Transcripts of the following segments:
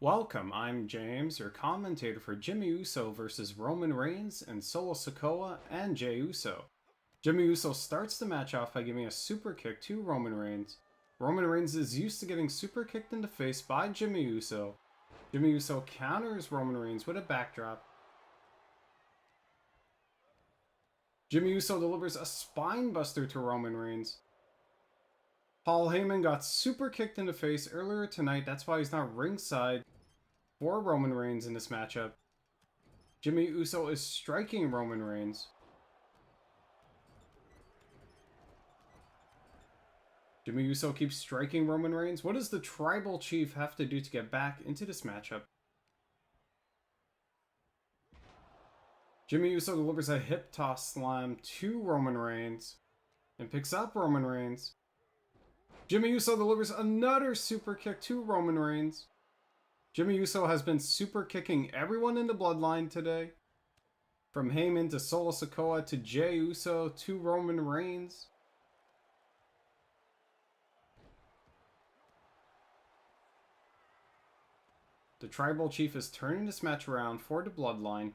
Welcome, I'm James, your commentator for Jey Uso versus Roman Reigns and Sikoa and Jey Uso. Jey Uso starts the match off by giving a super kick to Roman Reigns. Roman Reigns is used to getting super kicked in the face by Jey Uso. Jey Uso counters Roman Reigns with a backdrop. Jey Uso delivers a spine buster to Roman Reigns. Paul Heyman got super kicked in the face earlier tonight, that's why he's not ringside for Roman Reigns in this matchup. Jey Uso is striking Roman Reigns. Jey Uso keeps striking Roman Reigns. What does the Tribal Chief have to do to get back into this matchup? Jey Uso delivers a hip toss slam to Roman Reigns and picks up Roman Reigns. Jey Uso delivers another super kick to Roman Reigns. Jey Uso has been super kicking everyone in the bloodline today. From Heyman to Sikoa to Jey Uso to Roman Reigns. The Tribal Chief is turning this match around for the bloodline.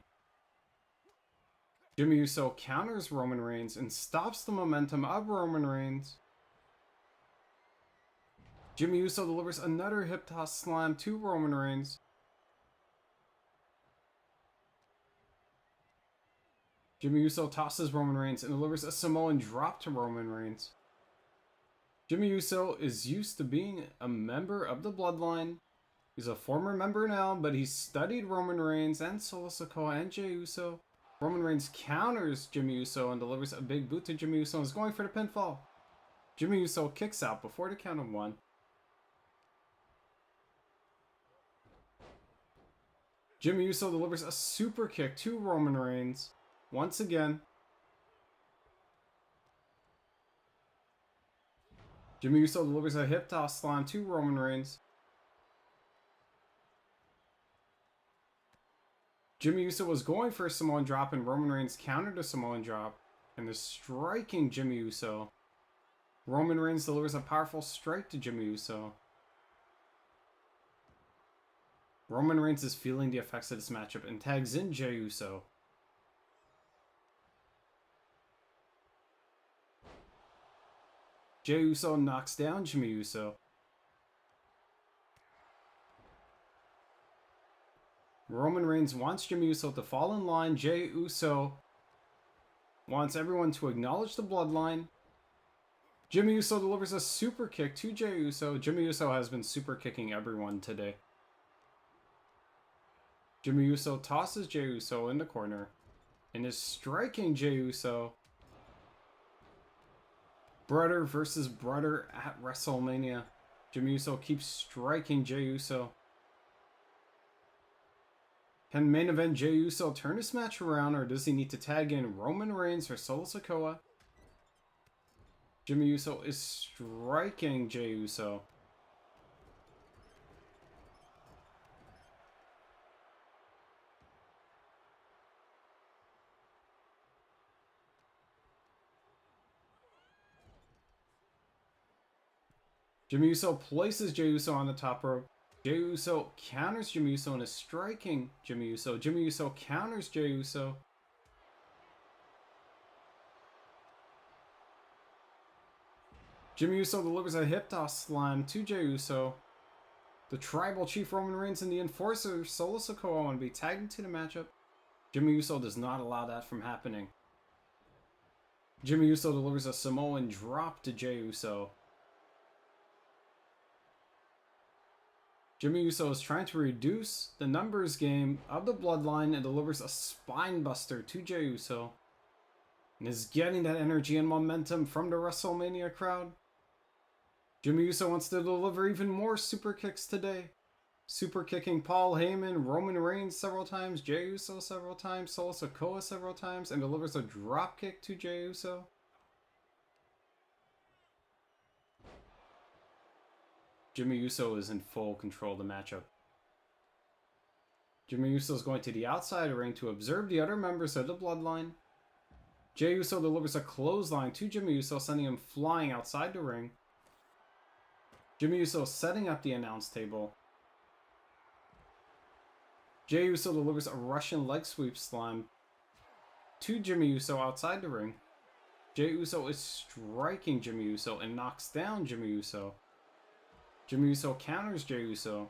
Jey Uso counters Roman Reigns and stops the momentum of Roman Reigns. Jey Uso delivers another hip toss slam to Roman Reigns. Jey Uso tosses Roman Reigns and delivers a Samoan drop to Roman Reigns. Jey Uso is used to being a member of the bloodline. He's a former member now, but he's studied Roman Reigns and Sikoa and Jey Uso. Roman Reigns counters Jey Uso and delivers a big boot to Jey Uso and is going for the pinfall. Jey Uso kicks out before the count of one. Jey Uso delivers a super kick to Roman Reigns once again. Jey Uso delivers a hip toss slam to Roman Reigns. Jey Uso was going for a Samoan drop and Roman Reigns countered a Samoan drop and is striking Jey Uso. Roman Reigns delivers a powerful strike to Jey Uso. Roman Reigns is feeling the effects of this matchup and tags in Jey Uso. Jey Uso knocks down Jey Uso. Roman Reigns wants Jey Uso to fall in line. Jey Uso wants everyone to acknowledge the bloodline. Jey Uso delivers a super kick to Jey Uso. Jey Uso has been super kicking everyone today. Jey Uso tosses Jey Uso in the corner and is striking Jey Uso. Brother versus brother at WrestleMania. Jey Uso keeps striking Jey Uso. Can main event Jey Uso turn this match around, or does he need to tag in Roman Reigns or Sikoa? Jey Uso is striking Jey Uso. Jey Uso places Jey Uso on the top rope. Jey Uso counters Jey Uso and is striking Jey Uso. Jey Uso counters Jey Uso. Jey Uso delivers a hip toss slam to Jey Uso. The Tribal Chief Roman Reigns and the Enforcer Sikoa want to be tagged into the matchup. Jey Uso does not allow that from happening. Jey Uso delivers a Samoan drop to Jey Uso. Jey Uso is trying to reduce the numbers game of the bloodline and delivers a spine buster to Jey Uso. And is getting that energy and momentum from the WrestleMania crowd. Jey Uso wants to deliver even more super kicks today. Super kicking Paul Heyman, Roman Reigns several times, Jey Uso several times, Sikoa several times, and delivers a drop kick to Jey Uso. Jey Uso is in full control of the matchup. Jey Uso is going to the outside of the ring to observe the other members of the bloodline. Jey Uso delivers a clothesline to Jey Uso, sending him flying outside the ring. Jey Uso setting up the announce table. Jey Uso delivers a Russian leg sweep slam to Jimmy Uso outside the ring. Jey Uso is striking Jimmy Uso and knocks down Jimmy Uso. Jimmy Uso counters Jey Uso.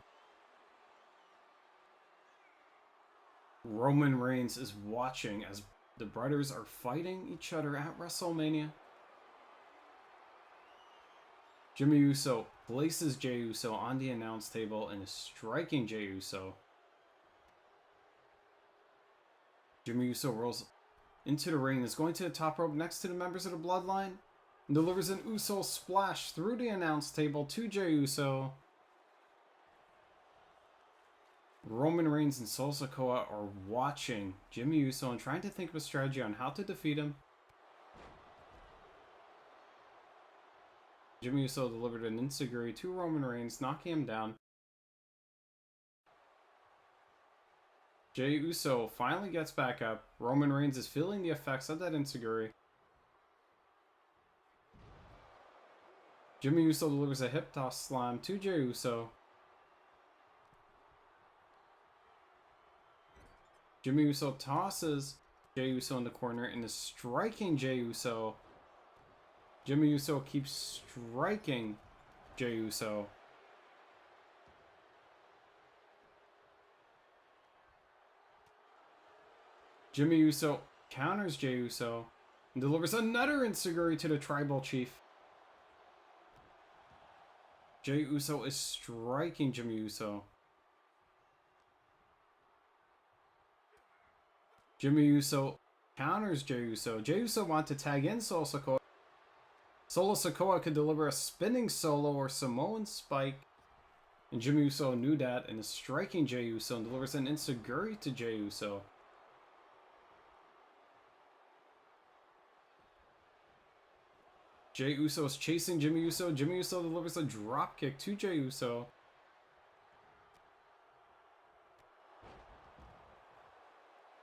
Roman Reigns is watching as the brothers are fighting each other at WrestleMania. Jimmy Uso places Jey Uso on the announce table and is striking Jey Uso. Jimmy Uso rolls into the ring and is going to the top rope next to the members of the Bloodline and delivers an Uso splash through the announce table to Jey Uso. Roman Reigns and Solo Sikoa are watching Jimmy Uso and trying to think of a strategy on how to defeat him. Jimmy Uso delivered an enziguri to Roman Reigns, knocking him down. Jey Uso finally gets back up. Roman Reigns is feeling the effects of that enziguri. Jimmy Uso delivers a hip toss slam to Jey Uso. Jimmy Uso tosses Jey Uso in the corner and is striking Jey Uso. Jimmy Uso keeps striking Jey Uso. Jimmy Uso counters Jey Uso and delivers another enziguri to the tribal chief. Jey Uso is striking Jimmy Uso. Jimmy Uso counters Jey Uso. Jey Uso wants to tag in Solo Sikoa. Solo Sikoa could deliver a spinning solo or Samoan spike. And Jimmy Uso knew that and is striking Jey Uso and delivers an enziguri to Jey Uso. Jey Uso is chasing Jimmy Uso. Jimmy Uso delivers a dropkick to Jey Uso.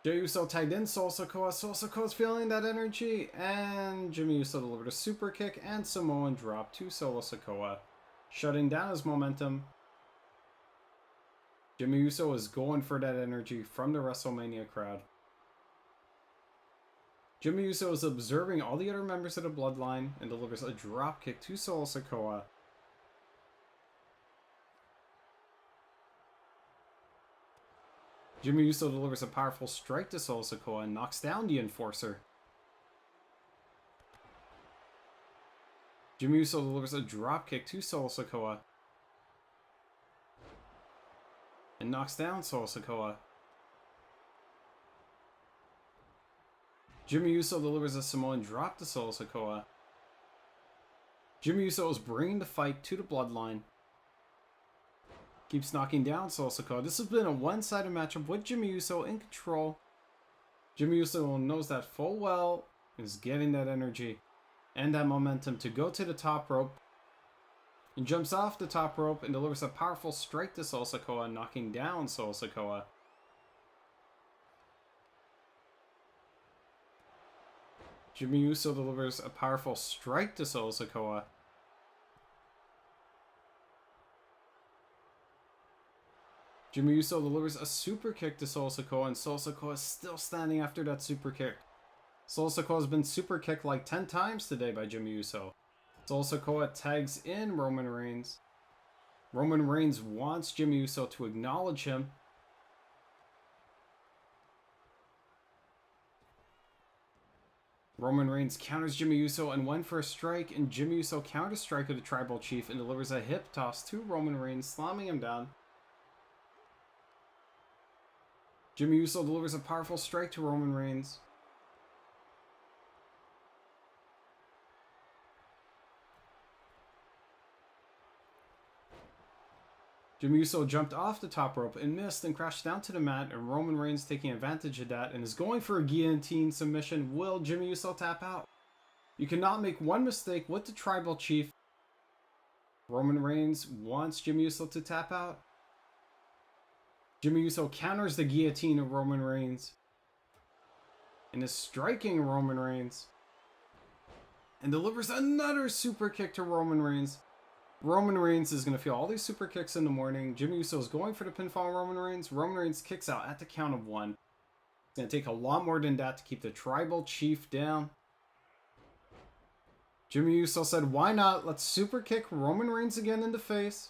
Jey Uso tagged in Solo Sikoa. Solo Sikoa's feeling that energy. And Jimmy Uso delivered a super kick and Samoan drop to Solo Sikoa, shutting down his momentum. Jimmy Uso is going for that energy from the WrestleMania crowd. Jimmy Uso is observing all the other members of the Bloodline and delivers a dropkick to Solo Sikoa. Jimmy Uso delivers a powerful strike to Solo Sikoa and knocks down the Enforcer. Jimmy Uso delivers a dropkick to Solo Sikoa and knocks down Solo Sikoa. Jimmy Uso delivers a Samoan drop to Solo Sikoa. Jimmy Uso is bringing the fight to the Bloodline. Keeps knocking down Solo Sikoa. This has been a one-sided matchup with Jimmy Uso in control. Jimmy Uso knows that full well, is getting that energy and that momentum to go to the top rope. He jumps off the top rope and delivers a powerful strike to Solo Sikoa, knocking down Solo Sikoa. Jimmy Uso delivers a powerful strike to Solo Sikoa. Jimmy Uso delivers a super kick to Solo Sikoa, and Solo Sikoa is still standing after that super kick. Solo Sikoa has been super kicked like 10 times today by Jimmy Uso. Solo Sikoa tags in Roman Reigns. Roman Reigns wants Jimmy Uso to acknowledge him. Roman Reigns counters Jimmy Uso and went for a strike, and Jimmy Uso counters strike of the Tribal Chief and delivers a hip toss to Roman Reigns, slamming him down. Jimmy Uso delivers a powerful strike to Roman Reigns. Jimmy Uso jumped off the top rope and missed and crashed down to the mat, and Roman Reigns taking advantage of that and is going for a guillotine submission. Will Jimmy Uso tap out? You cannot make one mistake with the Tribal Chief. Roman Reigns wants Jimmy Uso to tap out. Jimmy Uso counters the guillotine of Roman Reigns and is striking Roman Reigns and delivers another super kick to Roman Reigns. Roman Reigns is going to feel all these super kicks in the morning. Jimmy Uso is going for the pinfall on Roman Reigns. Roman Reigns kicks out at the count of 1. It's going to take a lot more than that to keep the tribal chief down. Jimmy Uso said, why not? Let's super kick Roman Reigns again in the face.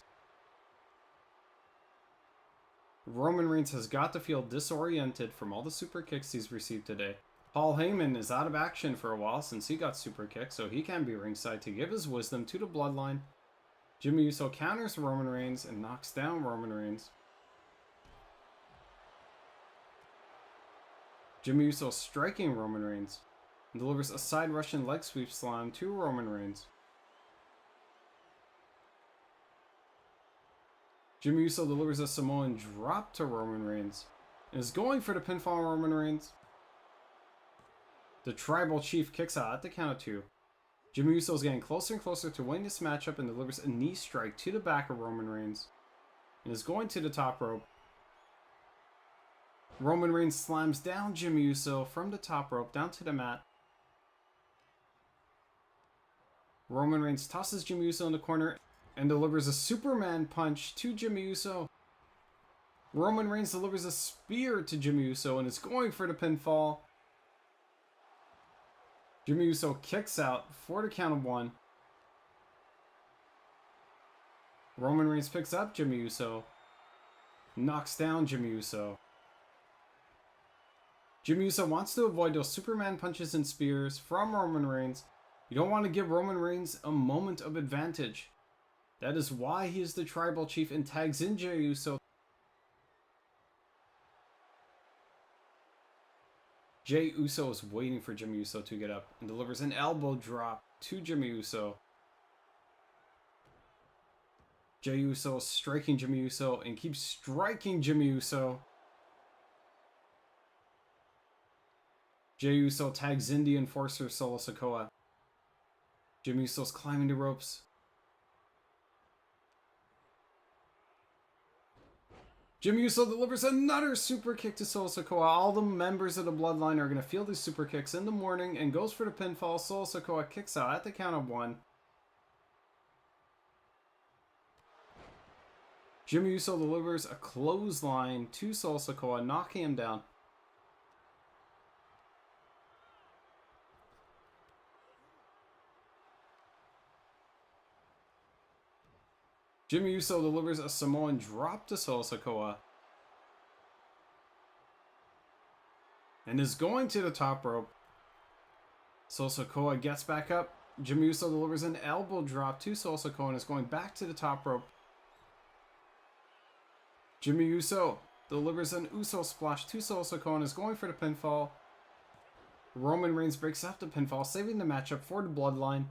Roman Reigns has got to feel disoriented from all the super kicks he's received today. Paul Heyman is out of action for a while since he got super kicked, so he can be ringside to give his wisdom to the bloodline. Jimmy Uso counters Roman Reigns and knocks down Roman Reigns. Jimmy Uso striking Roman Reigns and delivers a side Russian leg sweep slam to Roman Reigns. Jimmy Uso delivers a Samoan drop to Roman Reigns and is going for the pinfall on Roman Reigns. The tribal chief kicks out at the count of 2. Jimmy Uso is getting closer and closer to winning this matchup and delivers a knee strike to the back of Roman Reigns and is going to the top rope. Roman Reigns slams down Jimmy Uso from the top rope down to the mat. Roman Reigns tosses Jimmy Uso in the corner and delivers a Superman punch to Jimmy Uso. Roman Reigns delivers a spear to Jimmy Uso and is going for the pinfall. Jimmy Uso kicks out for the count of 1. Roman Reigns picks up Jimmy Uso, knocks down Jimmy Uso. Jimmy Uso wants to avoid those Superman punches and spears from Roman Reigns. You don't want to give Roman Reigns a moment of advantage. That is why he is the tribal chief and tags in Jey Uso. Jey Uso is waiting for Jimmy Uso to get up and delivers an elbow drop to Jimmy Uso. Jey Uso is striking Jimmy Uso and keeps striking Jimmy Uso. Jey Uso tags in the enforcer Solo Sikoa. Jimmy Uso's climbing the ropes. Jimmy Uso delivers another super kick to Solo Sikoa. All the members of the bloodline are going to feel these super kicks in the morning and goes for the pinfall. Solo Sikoa kicks out at the count of 1. Jimmy Uso delivers a clothesline to Solo Sikoa, knocking him down. Jimmy Uso delivers a Samoan drop to Solo Sikoa and is going to the top rope. Solo Sikoa gets back up. Jimmy Uso delivers an elbow drop to Solo Sikoa and is going back to the top rope. Jimmy Uso delivers an Uso splash to Solo Sikoa and is going for the pinfall. Roman Reigns breaks up the pinfall, saving the matchup for the bloodline.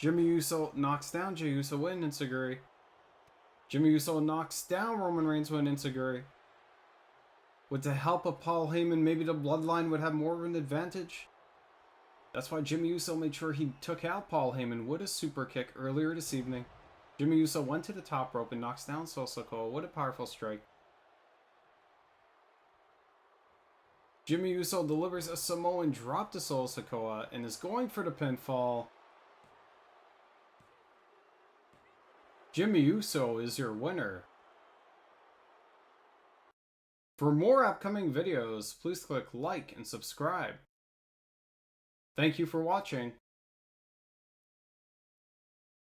Jimmy Uso knocks down Jey Uso with an enziguri. Jimmy Uso knocks down Roman Reigns with an enziguri. With the help of Paul Heyman, maybe the bloodline would have more of an advantage. That's why Jimmy Uso made sure he took out Paul Heyman with a super kick earlier this evening. Jimmy Uso went to the top rope and knocks down Solo Sikoa with a powerful strike. Jimmy Uso delivers a Samoan drop to Solo Sikoa and is going for the pinfall. Jimmy Uso is your winner. For more upcoming videos, please click like and subscribe. Thank you for watching.